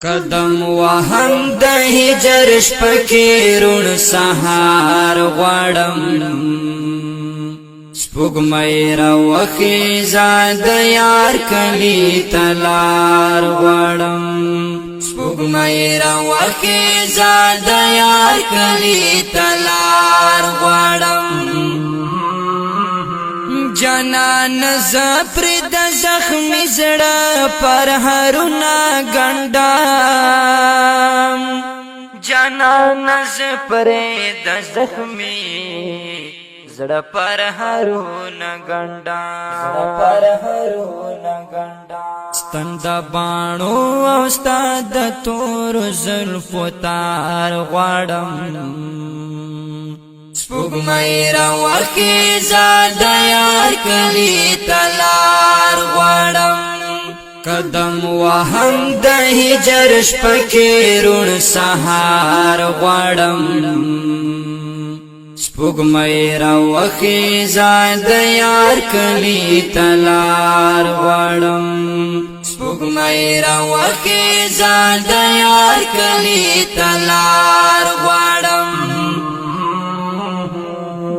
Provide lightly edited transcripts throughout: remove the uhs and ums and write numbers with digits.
قدم وهم د هجر شپکی رون سهار غواړم سپوږمۍ راوخی زاد یار کلی تلار غواړم سپوږمۍ راوخی زاد یار کلی تلار غواړم جانان زپر د زخمی زړه پر هرونه ګنډم جانان زپر د زخمی زړه پر هرونه ګنډم ستند باڼو او ستاد تور زلفو تار غواړم سپوږمۍ راوخی زاد یار کلی تلار غواړم قدم وهم د هجر شپکی رون سهار غواړم سپوږمۍ راوخی زاد یار کلی تلار غواړم سپوږمۍ راوخی زاد یار کلی تلار غواړم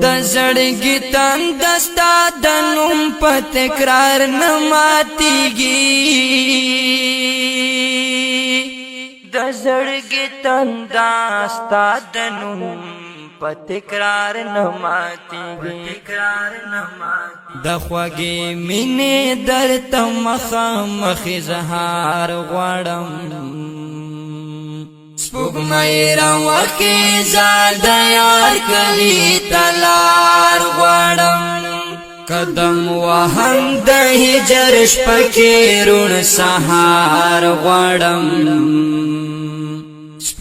د زړګي تند ستا د نوم په تکرار نه ماتېږي د زړګي تند ستا د نوم په تکرار نه ماتېږي د خوږې مینې درته مخامخ اظهار غواړم سپوږمۍ راوخی زاد یار کلی تلار غواړم قدم وهم د هجر شپکی رون سهار غواړم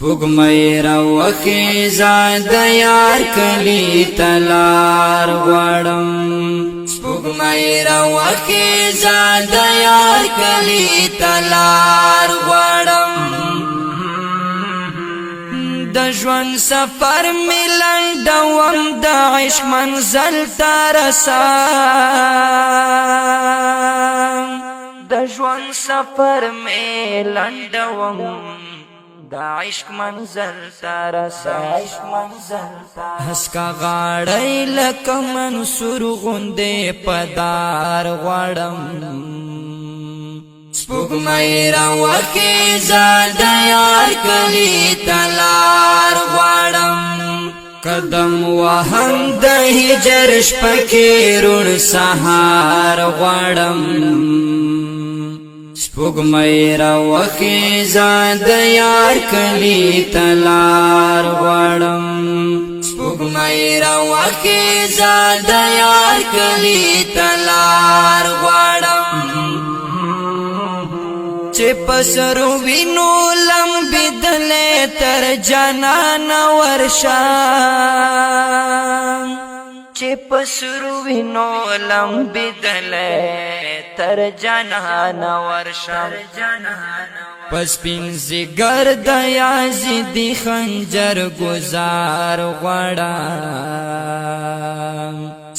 سپوږمۍ راوخی زاد یار کلی تلار غواړم سپوږمۍ راوخی زاد یار کلی تلار غواړم د ژوند سفر می لنډوم د عشق منزل ته رسم د ژوند سفر می لنډوم د عشق منزل ته رسم هسکا غاړی لکه منصور غوندې پدار غواړم سپوږمۍ راوخی زاد یار کلی تلار غواړم قدم وهم د هجر شپکی رون سهار غواړم سپوږمۍ راوخی زاد یار کلی تلار غواړم سپوږمۍ راوخی زاد یار کلی تلار غواړم چې پسرو وینو لمبي دلې تر جانان ورشم چې پسرو وینو لمبي دلې تر جانان ورشم پس پینځي ګرد یازدي خنجر گزار غواړم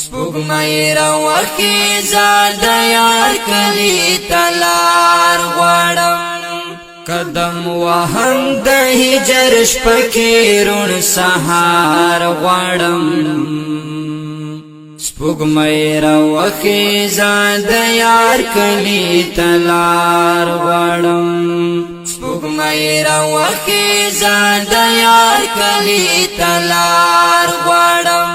سپوږمۍ راوخی زاد یار کلی تلار غواړم قدم وهم د هجر شپکی رون سهار غواړم سپوږمۍ راوخی زاد یار کلی تلار غواړم سپوږمۍ راوخی زاد یار کلی تلار غواړم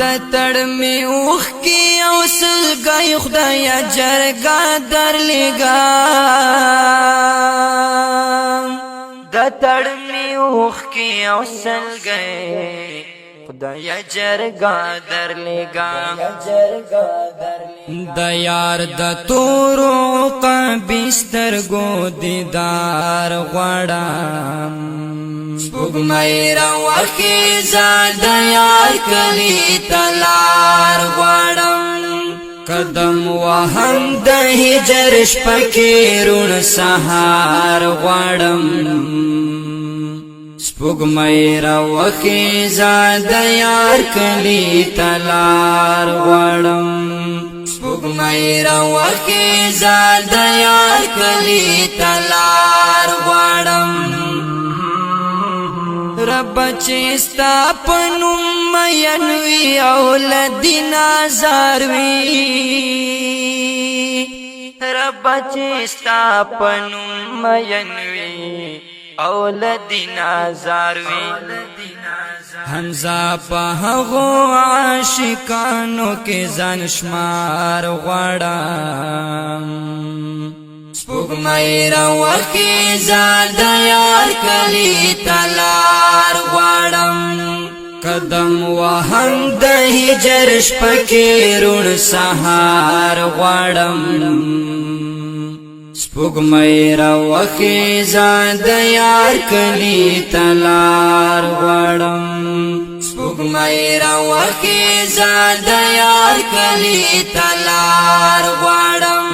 د تړ می اوخ کی اوسل گای خدای جرګا در لګا د تړ می اوخ کی اوسل گای خدای جرګا در لګا د یار د تورو قبستر گو دیدار غواړم سپوږمۍ راوخی زاد یار کلی تلار غواړم قدم وهم د هجر شپکی رون سهار غواړم سپوږمۍ راوخی زاد یار کلی تلار غواړم سپوږمۍ راوخې زه د یار کلي ته لار غواړم رب چې ستا په نوم مین وي او له دین ازار وي رب چې ستا په نوم مین وي او له دین ازار وي حمزه په هغو عاشقانو کې ځان شمار غواړم سپوږمۍ راوخې زه د یار کلي ته لار غواړم قدم وهم د هجر شپه کې روڼ سهار غواړم سپوږمۍ راوخې زه د یار کلي ته لار غواړم سپوږمۍ راوخې زه د یار کلي ته لار غواړم